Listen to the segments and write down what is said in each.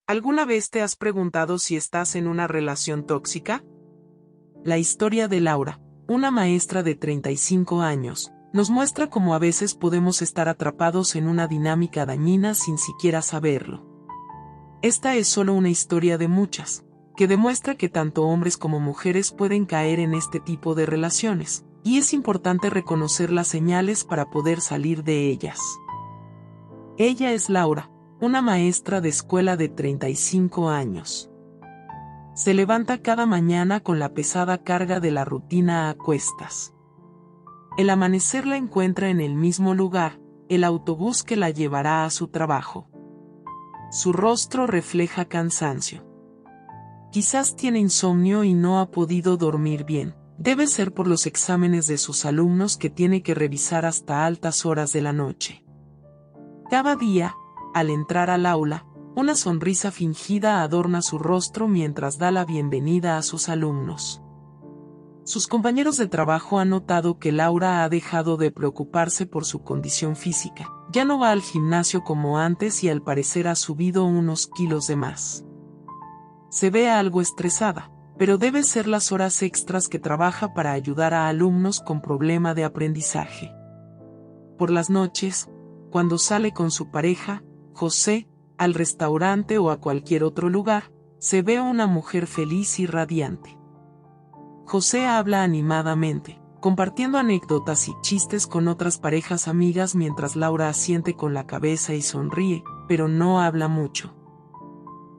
¿Alguna vez te has preguntado si estás en una relación tóxica? La historia de Laura, una maestra de 35 años, nos muestra cómo a veces podemos estar atrapados en una dinámica dañina sin siquiera saberlo. Esta es solo una historia de muchas, que demuestra que tanto hombres como mujeres pueden caer en este tipo de relaciones, y es importante reconocer las señales para poder salir de ellas. Ella es Laura, una maestra de escuela de 35 años. Se levanta cada mañana con la pesada carga de la rutina a cuestas. El amanecer la encuentra en el mismo lugar, el autobús que la llevará a su trabajo. Su rostro refleja cansancio. Quizás tiene insomnio y no ha podido dormir bien. Debe ser por los exámenes de sus alumnos que tiene que revisar hasta altas horas de la noche. Cada día, al entrar al aula, una sonrisa fingida adorna su rostro mientras da la bienvenida a sus alumnos. Sus compañeros de trabajo han notado que Laura ha dejado de preocuparse por su condición física. Ya no va al gimnasio como antes y al parecer ha subido unos kilos de más. Se ve algo estresada, pero debe ser las horas extras que trabaja para ayudar a alumnos con problema de aprendizaje. Por las noches, cuando sale con su pareja, José, al restaurante o a cualquier otro lugar, se ve una mujer feliz y radiante. José habla animadamente, compartiendo anécdotas y chistes con otras parejas amigas mientras Laura asiente con la cabeza y sonríe, pero no habla mucho.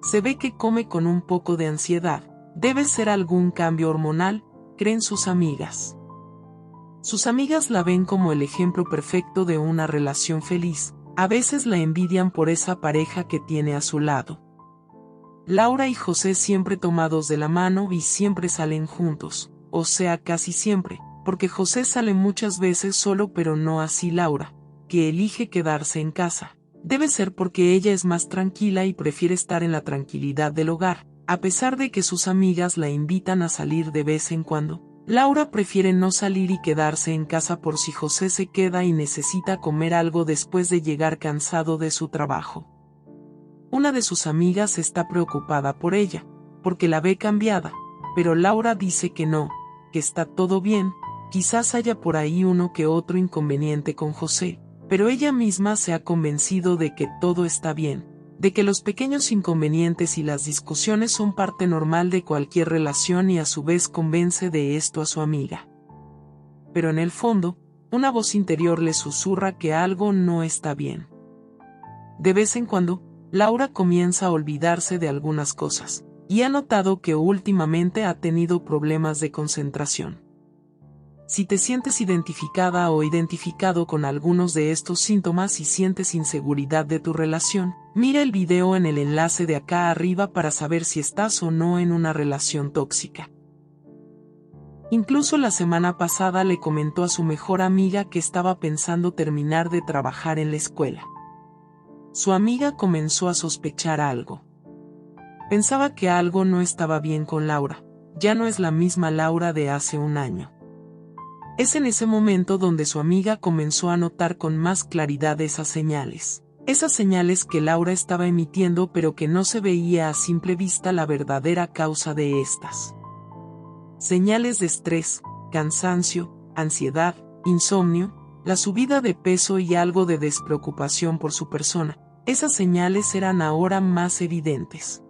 Se ve que come con un poco de ansiedad, debe ser algún cambio hormonal, creen sus amigas. Sus amigas la ven como el ejemplo perfecto de una relación feliz. A veces la envidian por esa pareja que tiene a su lado. Laura y José siempre tomados de la mano y siempre salen juntos, o sea casi siempre, porque José sale muchas veces solo pero no así Laura, que elige quedarse en casa. Debe ser porque ella es más tranquila y prefiere estar en la tranquilidad del hogar, a pesar de que sus amigas la invitan a salir de vez en cuando. Laura prefiere no salir y quedarse en casa por si José se queda y necesita comer algo después de llegar cansado de su trabajo. Una de sus amigas está preocupada por ella, porque la ve cambiada, pero Laura dice que no, que está todo bien, quizás haya por ahí uno que otro inconveniente con José, pero ella misma se ha convencido de que todo está bien, de que los pequeños inconvenientes y las discusiones son parte normal de cualquier relación y a su vez convence de esto a su amiga. Pero en el fondo, una voz interior le susurra que algo no está bien. De vez en cuando, Laura comienza a olvidarse de algunas cosas, y ha notado que últimamente ha tenido problemas de concentración. Si te sientes identificada o identificado con algunos de estos síntomas y sientes inseguridad de tu relación, mira el video en el enlace de acá arriba para saber si estás o no en una relación tóxica. Incluso la semana pasada le comentó a su mejor amiga que estaba pensando terminar de trabajar en la escuela. Su amiga comenzó a sospechar algo. Pensaba que algo no estaba bien con Laura, ya no es la misma Laura de hace un año. Es en ese momento donde su amiga comenzó a notar con más claridad esas señales que Laura estaba emitiendo pero que no se veía a simple vista la verdadera causa de estas. Señales de estrés, cansancio, ansiedad, insomnio, la subida de peso y algo de despreocupación por su persona. Esas señales eran ahora más evidentes.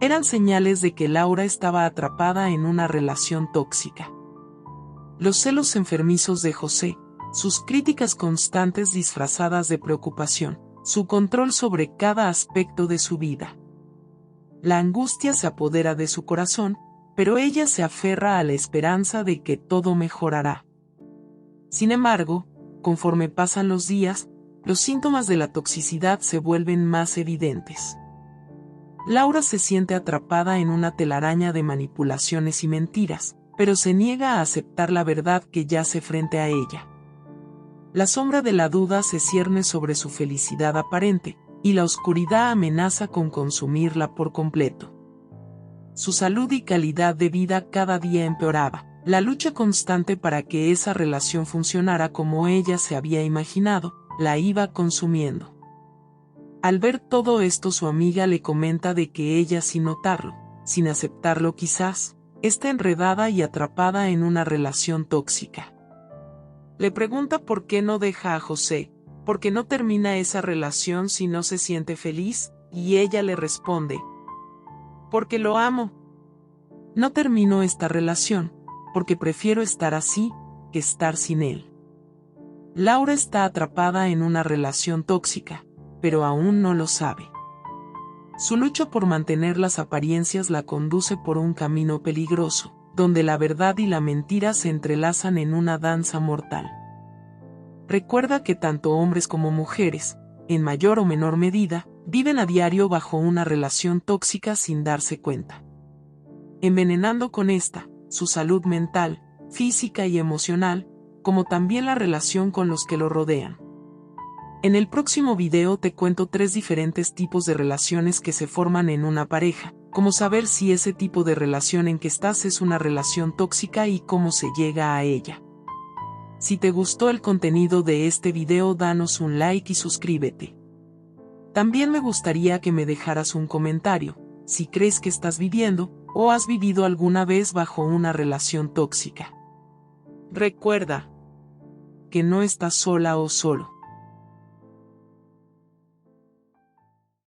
Eran señales de que Laura estaba atrapada en una relación tóxica. Los celos enfermizos de José, sus críticas constantes disfrazadas de preocupación, su control sobre cada aspecto de su vida. La angustia se apodera de su corazón, pero ella se aferra a la esperanza de que todo mejorará. Sin embargo, conforme pasan los días, los síntomas de la toxicidad se vuelven más evidentes. Laura se siente atrapada en una telaraña de manipulaciones y mentiras, pero se niega a aceptar la verdad que yace frente a ella. La sombra de la duda se cierne sobre su felicidad aparente, y la oscuridad amenaza con consumirla por completo. Su salud y calidad de vida cada día empeoraba. La lucha constante para que esa relación funcionara como ella se había imaginado, la iba consumiendo. Al ver todo esto, su amiga le comenta de que ella, sin notarlo, sin aceptarlo quizás, está enredada y atrapada en una relación tóxica. Le pregunta por qué no deja a José, por qué no termina esa relación si no se siente feliz, y ella le responde: porque lo amo. No termino esta relación, porque prefiero estar así, que estar sin él. Laura está atrapada en una relación tóxica, pero aún no lo sabe. Su lucha por mantener las apariencias la conduce por un camino peligroso, donde la verdad y la mentira se entrelazan en una danza mortal. Recuerda que tanto hombres como mujeres, en mayor o menor medida, viven a diario bajo una relación tóxica sin darse cuenta, envenenando con esta, su salud mental, física y emocional, como también la relación con los que lo rodean. En el próximo video te cuento 3 diferentes tipos de relaciones que se forman en una pareja, cómo saber si ese tipo de relación en que estás es una relación tóxica y cómo se llega a ella. Si te gustó el contenido de este video, danos un like y suscríbete. También me gustaría que me dejaras un comentario, si crees que estás viviendo, o has vivido alguna vez bajo una relación tóxica. Recuerda que no estás sola o solo.